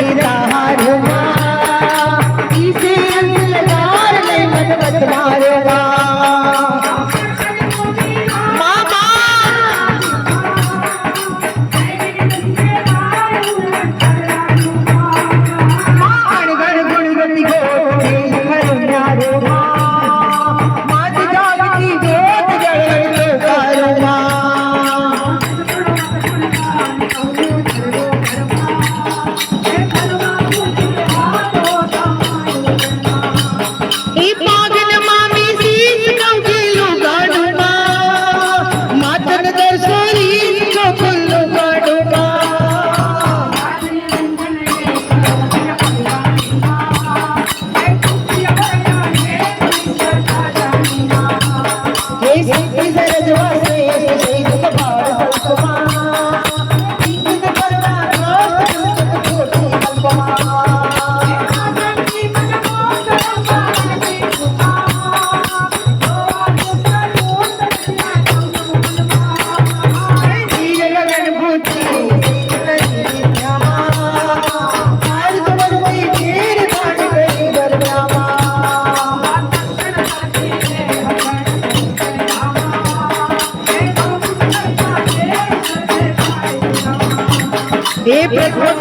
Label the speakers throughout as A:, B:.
A: तेरा हारूंगा इसे अंधकार में मत मारूंगा मामा मान गण गुणवती गोटे करुणारूंगा मात जागती ज्योत जल के करूंगा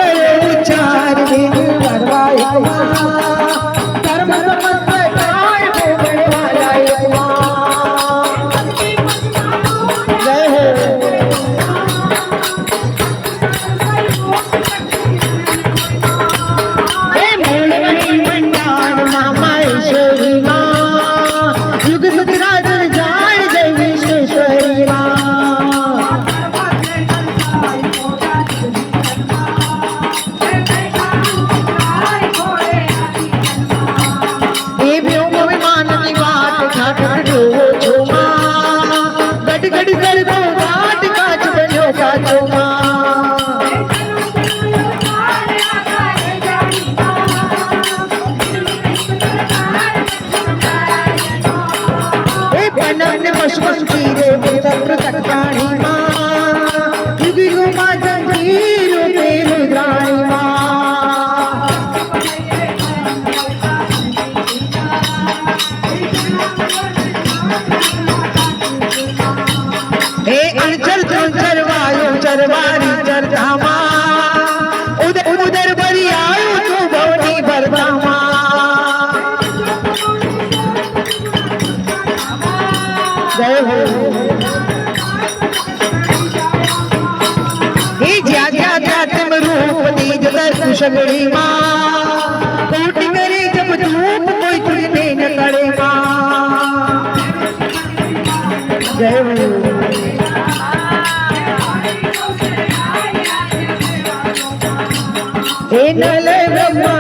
A: हे उच्चार धर्म काय जय हे मंडान मामेश्वरी युग युग राजन जाय जय विश्वेश्वरी गड़ी कर दो घाट काच बनो काचोमा ए बनन मशमश कीरे चक्र चक्राणी मां युग युग मां जंजीर पे रुद्राणी मां हे अणचर चर वायु चरवारी चरधामा उदर बरी आयु तू भवनी भरधामा जय हो हे ज्या ज्या तुम रूप दीज कर कुशलड़ी मां कोटि करे जब धूप कोई तुझने न करे मां जय हो हे नल ब्रह्मा